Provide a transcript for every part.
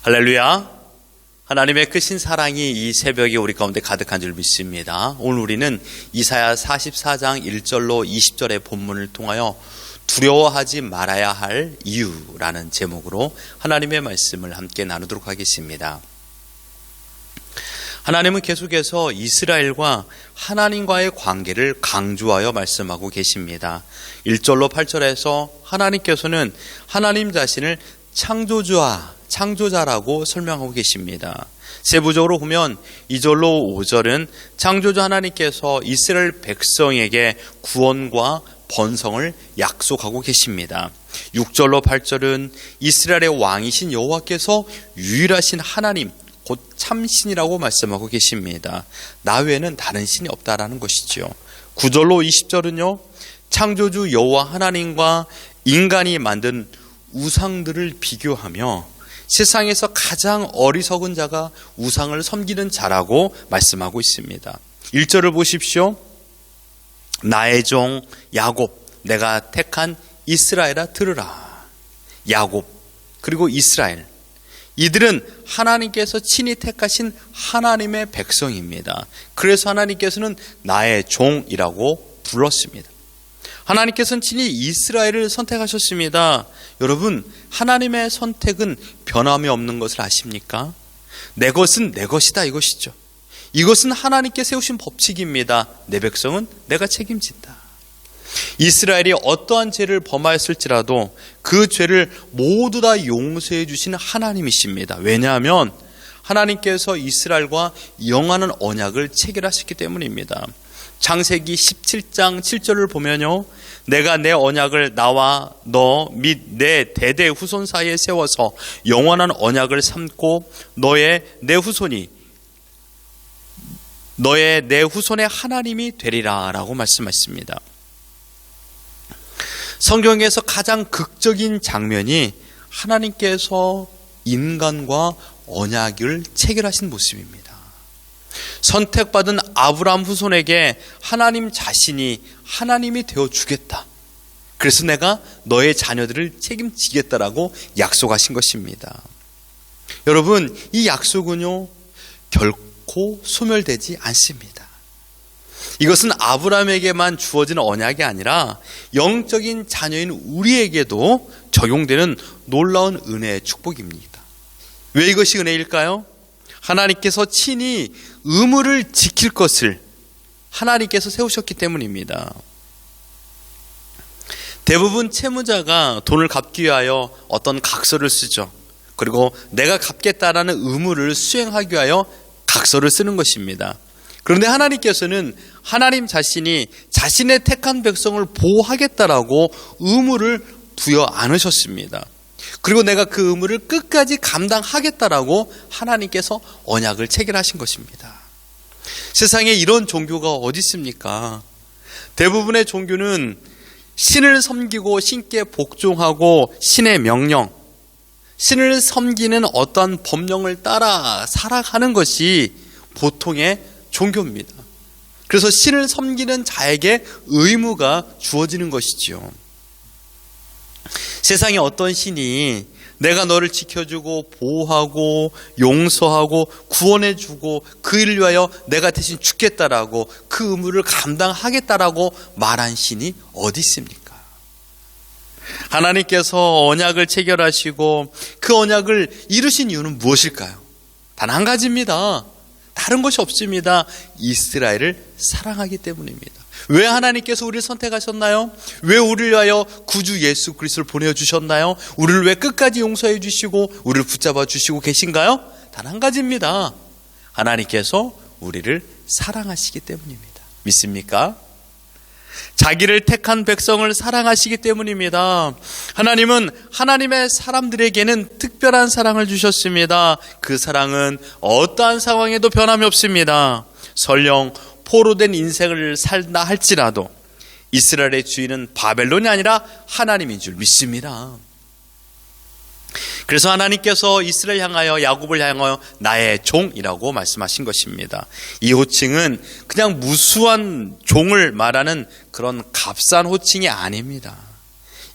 할렐루야. 하나님의 크신 사랑이 이 새벽에 우리 가운데 가득한 줄 믿습니다. 오늘 우리는 이사야 44장 1절로 20절의 본문을 통하여 두려워하지 말아야 할 이유라는 제목으로 하나님의 말씀을 함께 나누도록 하겠습니다. 하나님은 계속해서 이스라엘과 하나님과의 관계를 강조하여 말씀하고 계십니다. 1절로 8절에서 하나님께서는 하나님 자신을 창조자라고 설명하고 계십니다. 세부적으로 보면 2절로 5절은 창조주 하나님께서 이스라엘 백성에게 구원과 번성을 약속하고 계십니다. 6절로 8절은 이스라엘의 왕이신 여호와께서 유일하신 하나님, 곧 참신이라고 말씀하고 계십니다. 나 외에는 다른 신이 없다라는 것이죠. 9절로 20절은요, 창조주 여호와 하나님과 인간이 만든 우상들을 비교하며 세상에서 가장 어리석은 자가 우상을 섬기는 자라고 말씀하고 있습니다. 1절을 보십시오. 나의 종 야곱, 내가 택한 이스라엘아 들으라. 야곱, 그리고 이스라엘, 이들은 하나님께서 친히 택하신 하나님의 백성입니다. 그래서 하나님께서는 나의 종이라고 불렀습니다. 하나님께서는 친히 이스라엘을 선택하셨습니다. 여러분, 하나님의 선택은 변함이 없는 것을 아십니까? 내 것은 내 것이다, 이것이죠. 이것은 하나님께 세우신 법칙입니다. 내 백성은 내가 책임진다. 이스라엘이 어떠한 죄를 범하였을지라도 그 죄를 모두 다 용서해 주신 하나님이십니다. 왜냐하면 하나님께서 이스라엘과 영원한 언약을 체결하셨기 때문입니다. 창세기 17장 7절을 보면요, 내가 내 언약을 나와 너 및 내 대대 후손 사이에 세워서 영원한 언약을 삼고 너의 내 후손의 하나님이 되리라 라고 말씀하십니다. 성경에서 가장 극적인 장면이 하나님께서 인간과 언약을 체결하신 모습입니다. 선택받은 아브라함 후손에게 하나님 자신이 하나님이 되어주겠다. 그래서 내가 너의 자녀들을 책임지겠다라고 약속하신 것입니다. 여러분, 이 약속은요, 결코 소멸되지 않습니다. 이것은 아브라함에게만 주어진 언약이 아니라 영적인 자녀인 우리에게도 적용되는 놀라운 은혜의 축복입니다. 왜 이것이 은혜일까요? 하나님께서 친히 의무를 지킬 것을 하나님께서 세우셨기 때문입니다. 대부분 채무자가 돈을 갚기 위하여 어떤 각서를 쓰죠. 그리고 내가 갚겠다라는 의무를 수행하기 위하여 각서를 쓰는 것입니다. 그런데 하나님께서는 하나님 자신이 자신의 택한 백성을 보호하겠다라고 의무를 부여 안으셨습니다. 그리고 내가 그 의무를 끝까지 감당하겠다라고 하나님께서 언약을 체결하신 것입니다. 세상에 이런 종교가 어디 있습니까? 대부분의 종교는 신을 섬기고 신께 복종하고 신의 명령, 신을 섬기는 어떠한 법령을 따라 살아가는 것이 보통의 종교입니다. 그래서 신을 섬기는 자에게 의무가 주어지는 것이지요. 세상에 어떤 신이 내가 너를 지켜주고 보호하고 용서하고 구원해주고 그 일을 위하여 내가 대신 죽겠다라고 그 의무를 감당하겠다라고 말한 신이 어디 있습니까? 하나님께서 언약을 체결하시고 그 언약을 이루신 이유는 무엇일까요? 단 한 가지입니다. 다른 것이 없습니다. 이스라엘을 사랑하기 때문입니다. 왜 하나님께서 우리를 선택하셨나요? 왜 우리를 위하여 구주 예수 그리스도를 보내주셨나요? 우리를 왜 끝까지 용서해 주시고 우리를 붙잡아 주시고 계신가요? 단 한 가지입니다. 하나님께서 우리를 사랑하시기 때문입니다. 믿습니까? 자기를 택한 백성을 사랑하시기 때문입니다. 하나님은 하나님의 사람들에게는 특별한 사랑을 주셨습니다. 그 사랑은 어떠한 상황에도 변함이 없습니다. 설령 포로된 인생을 살다 할지라도 이스라엘의 주인은 바벨론이 아니라 하나님인 줄 믿습니다. 그래서 하나님께서 이스라엘 향하여 야곱을 향하여 나의 종이라고 말씀하신 것입니다. 이 호칭은 그냥 무수한 종을 말하는 그런 값싼 호칭이 아닙니다.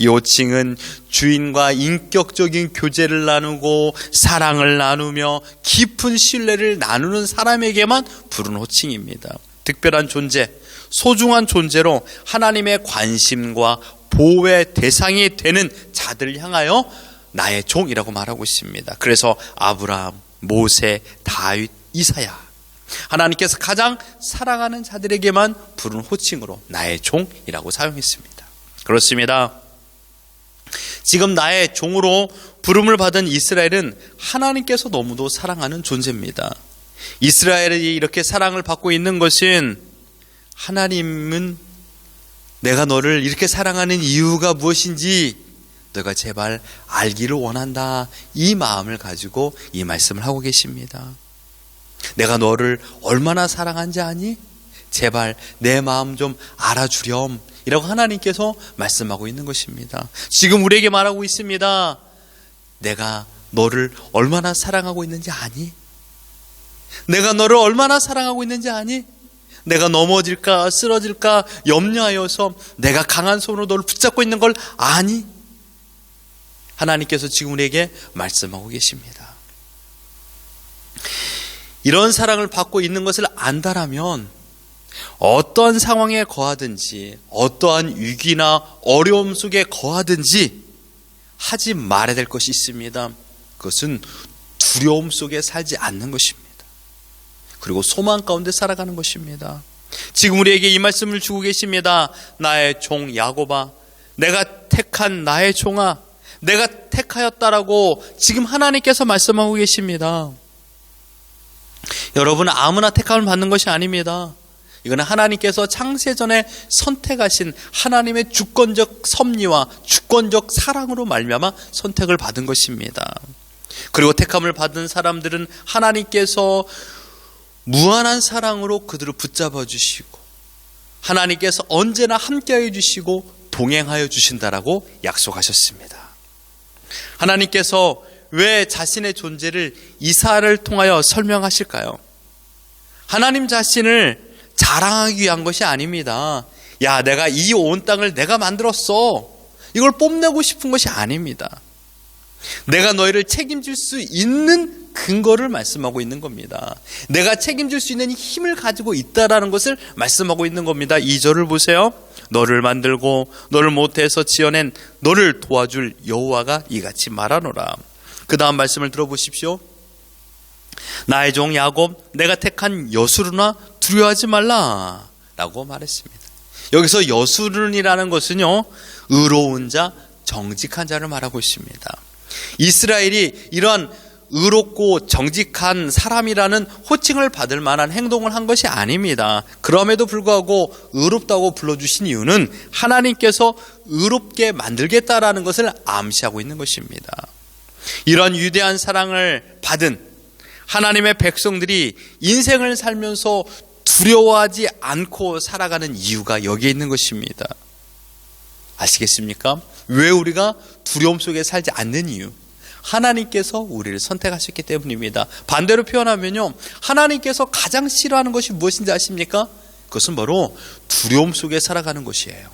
이 호칭은 주인과 인격적인 교제를 나누고 사랑을 나누며 깊은 신뢰를 나누는 사람에게만 부르는 호칭입니다. 특별한 존재, 소중한 존재로 하나님의 관심과 보호의 대상이 되는 자들을 향하여 나의 종이라고 말하고 있습니다. 그래서 아브라함, 모세, 다윗, 이사야, 하나님께서 가장 사랑하는 자들에게만 부르는 호칭으로 나의 종이라고 사용했습니다. 그렇습니다. 지금 나의 종으로 부름을 받은 이스라엘은 하나님께서 너무도 사랑하는 존재입니다. 이스라엘이 이렇게 사랑을 받고 있는 것은 하나님은 내가 너를 이렇게 사랑하는 이유가 무엇인지 너가 제발 알기를 원한다, 이 마음을 가지고 이 말씀을 하고 계십니다. 내가 너를 얼마나 사랑한지 아니? 제발 내 마음 좀 알아주렴, 이라고 하나님께서 말씀하고 있는 것입니다. 지금 우리에게 말하고 있습니다. 내가 너를 얼마나 사랑하고 있는지 아니? 내가 너를 얼마나 사랑하고 있는지 아니? 내가 넘어질까 쓰러질까 염려하여서 내가 강한 손으로 너를 붙잡고 있는 걸 아니? 하나님께서 지금 우리에게 말씀하고 계십니다. 이런 사랑을 받고 있는 것을 안다라면 어떠한 상황에 거하든지 어떠한 위기나 어려움 속에 거하든지 하지 말아야 될 것이 있습니다. 그것은 두려움 속에 살지 않는 것입니다. 그리고 소망 가운데 살아가는 것입니다. 지금 우리에게 이 말씀을 주고 계십니다. 나의 종 야곱아, 내가 택한 나의 종아, 내가 택하였다라고 지금 하나님께서 말씀하고 계십니다. 여러분, 아무나 택함을 받는 것이 아닙니다. 이거는 하나님께서 창세전에 선택하신 하나님의 주권적 섭리와 주권적 사랑으로 말미암아 선택을 받은 것입니다. 그리고 택함을 받은 사람들은 하나님께서 무한한 사랑으로 그들을 붙잡아 주시고 하나님께서 언제나 함께하여 주시고 동행하여 주신다라고 약속하셨습니다. 하나님께서 왜 자신의 존재를 이사를 통하여 설명하실까요? 하나님 자신을 자랑하기 위한 것이 아닙니다. 야, 내가 이 온 땅을 내가 만들었어, 이걸 뽐내고 싶은 것이 아닙니다. 내가 너희를 책임질 수 있는 근거를 말씀하고 있는 겁니다. 내가 책임질 수 있는 힘을 가지고 있다라는 것을 말씀하고 있는 겁니다. 2절을 보세요. 너를 만들고 너를 모태에서 지어낸 너를 도와줄 여호와가 이같이 말하노라. 그 다음 말씀을 들어보십시오. 나의 종 야곱, 내가 택한 여수르나 두려워하지 말라 라고 말했습니다. 여기서 여수른이라는 것은요, 의로운 자, 정직한 자를 말하고 있습니다. 이스라엘이 이러한 의롭고 정직한 사람이라는 호칭을 받을 만한 행동을 한 것이 아닙니다. 그럼에도 불구하고 의롭다고 불러주신 이유는 하나님께서 의롭게 만들겠다라는 것을 암시하고 있는 것입니다. 이런 위대한 사랑을 받은 하나님의 백성들이 인생을 살면서 두려워하지 않고 살아가는 이유가 여기에 있는 것입니다. 아시겠습니까? 왜 우리가 두려움 속에 살지 않는 이유? 하나님께서 우리를 선택하셨기 때문입니다. 반대로 표현하면요, 하나님께서 가장 싫어하는 것이 무엇인지 아십니까? 그것은 바로 두려움 속에 살아가는 것이에요.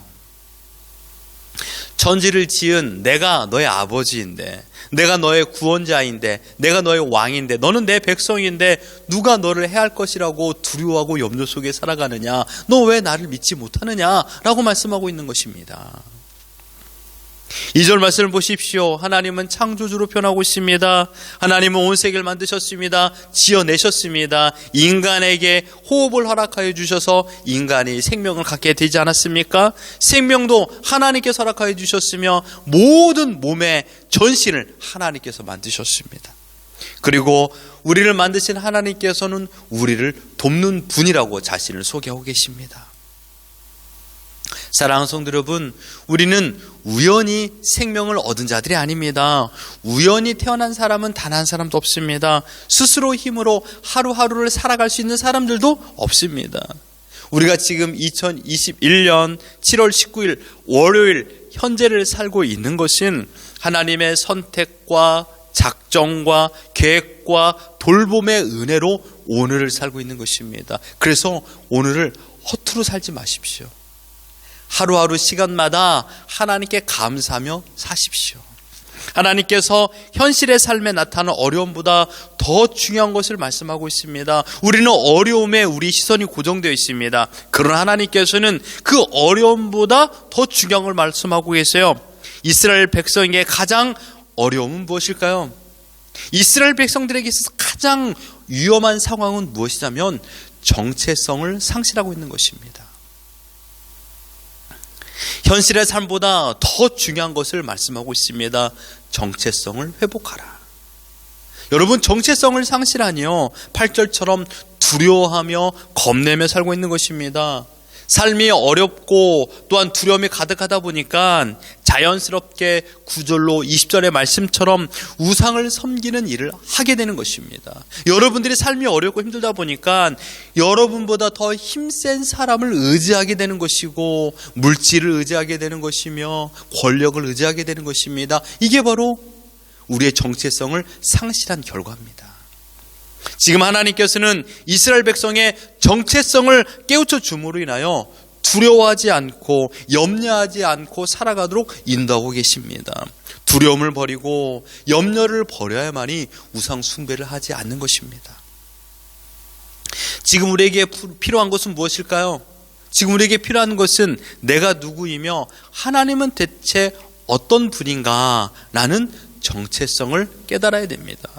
천지를 지은 내가 너의 아버지인데, 내가 너의 구원자인데, 내가 너의 왕인데, 너는 내 백성인데 누가 너를 해할 것이라고 두려워하고 염려 속에 살아가느냐? 너 왜 나를 믿지 못하느냐? 라고 말씀하고 있는 것입니다. 2절 말씀을 보십시오. 하나님은 창조주로 표현하고 있습니다. 하나님은 온 세계를 만드셨습니다. 지어내셨습니다. 인간에게 호흡을 허락하여 주셔서 인간이 생명을 갖게 되지 않았습니까? 생명도 하나님께서 허락하여 주셨으며 모든 몸의 전신을 하나님께서 만드셨습니다. 그리고 우리를 만드신 하나님께서는 우리를 돕는 분이라고 자신을 소개하고 계십니다. 사랑하는 성도 여러분, 우리는 우연히 생명을 얻은 자들이 아닙니다. 우연히 태어난 사람은 단 한 사람도 없습니다. 스스로 힘으로 하루하루를 살아갈 수 있는 사람들도 없습니다. 우리가 지금 2021년 7월 19일 월요일 현재를 살고 있는 것은 하나님의 선택과 작정과 계획과 돌봄의 은혜로 오늘을 살고 있는 것입니다. 그래서 오늘을 허투루 살지 마십시오. 하루하루 시간마다 하나님께 감사하며 사십시오. 하나님께서 현실의 삶에 나타나는 어려움보다 더 중요한 것을 말씀하고 있습니다. 우리는 어려움에 우리 시선이 고정되어 있습니다. 그러나 하나님께서는 그 어려움보다 더 중요한 걸 말씀하고 계세요. 이스라엘 백성에게 가장 어려움은 무엇일까요? 이스라엘 백성들에게 있어서 가장 위험한 상황은 무엇이냐면 정체성을 상실하고 있는 것입니다. 현실의 삶보다 더 중요한 것을 말씀하고 있습니다. 정체성을 회복하라. 여러분, 정체성을 상실하니요 8절처럼 두려워하며 겁내며 살고 있는 것입니다. 삶이 어렵고 또한 두려움이 가득하다 보니까 자연스럽게 9절로 20절의 말씀처럼 우상을 섬기는 일을 하게 되는 것입니다. 여러분들이 삶이 어렵고 힘들다 보니까 여러분보다 더 힘센 사람을 의지하게 되는 것이고 물질을 의지하게 되는 것이며 권력을 의지하게 되는 것입니다. 이게 바로 우리의 정체성을 상실한 결과입니다. 지금 하나님께서는 이스라엘 백성의 정체성을 깨우쳐 줌으로 인하여 두려워하지 않고 염려하지 않고 살아가도록 인도하고 계십니다. 두려움을 버리고 염려를 버려야만이 우상 숭배를 하지 않는 것입니다. 지금 우리에게 필요한 것은 무엇일까요? 지금 우리에게 필요한 것은 내가 누구이며 하나님은 대체 어떤 분인가라는 정체성을 깨달아야 됩니다.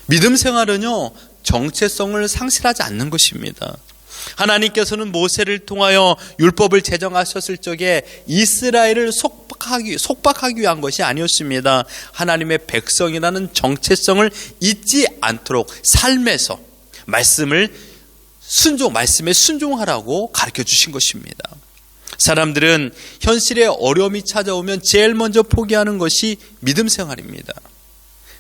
믿음 생활은요 정체성을 상실하지 않는 것입니다. 하나님께서는 모세를 통하여 율법을 제정하셨을 적에 이스라엘을 속박하기 위한 것이 아니었습니다. 하나님의 백성이라는 정체성을 잊지 않도록 삶에서 말씀에 순종하라고 가르쳐 주신 것입니다. 사람들은 현실에 어려움이 찾아오면 제일 먼저 포기하는 것이 믿음 생활입니다.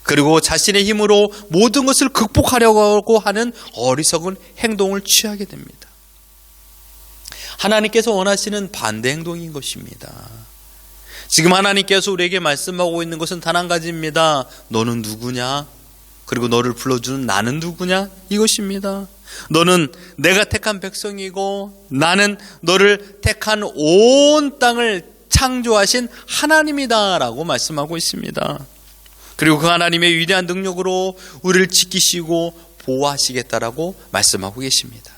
그리고 자신의 힘으로 모든 것을 극복하려고 하는 어리석은 행동을 취하게 됩니다. 하나님께서 원하시는 반대 행동인 것입니다. 지금 하나님께서 우리에게 말씀하고 있는 것은 단 한 가지입니다. 너는 누구냐? 그리고 너를 불러주는 나는 누구냐? 이것입니다. 너는 내가 택한 백성이고 나는 너를 택한 온 땅을 창조하신 하나님이다라고 말씀하고 있습니다. 그리고 그 하나님의 위대한 능력으로 우리를 지키시고 보호하시겠다라고 말씀하고 계십니다.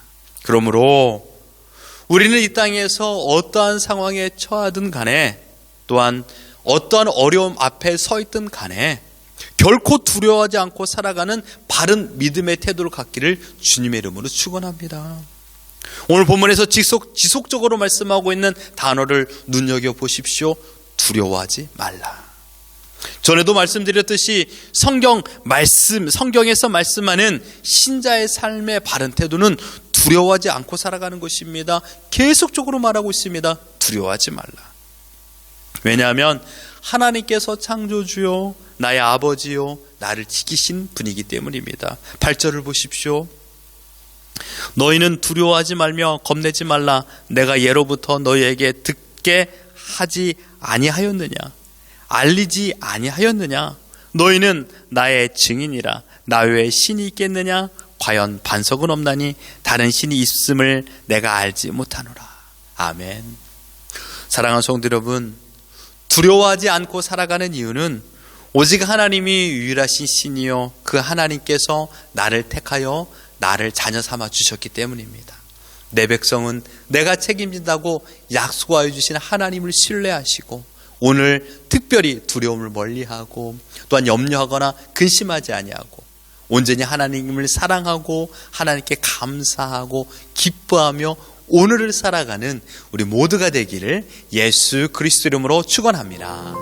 그러므로 우리는 이 땅에서 어떠한 상황에 처하든 간에 또한 어떠한 어려움 앞에 서 있든 간에 결코 두려워하지 않고 살아가는 바른 믿음의 태도를 갖기를 주님의 이름으로 축원합니다. 오늘 본문에서 지속적으로 말씀하고 있는 단어를 눈여겨보십시오. 두려워하지 말라. 전에도 말씀드렸듯이 성경에서 말씀하는 신자의 삶의 바른 태도는 두려워하지 않고 살아가는 것입니다. 계속적으로 말하고 있습니다. 두려워하지 말라. 왜냐하면 하나님께서 창조주요 나의 아버지요 나를 지키신 분이기 때문입니다. 8절을 보십시오. 너희는 두려워하지 말며 겁내지 말라. 내가 예로부터 너희에게 듣게 하지 아니하였느냐? 알리지 아니하였느냐? 너희는 나의 증인이라. 나 외에 신이 있겠느냐? 과연 반석은 없나니 다른 신이 있음을 내가 알지 못하노라. 아멘. 사랑하는 성도 여러분, 두려워하지 않고 살아가는 이유는 오직 하나님이 유일하신 신이요 그 하나님께서 나를 택하여 나를 자녀 삼아 주셨기 때문입니다. 내 백성은 내가 책임진다고 약속하여 주신 하나님을 신뢰하시고 오늘 특별히 두려움을 멀리하고 또한 염려하거나 근심하지 아니하고 온전히 하나님을 사랑하고 하나님께 감사하고 기뻐하며 오늘을 살아가는 우리 모두가 되기를 예수 그리스도 이름으로 축원합니다.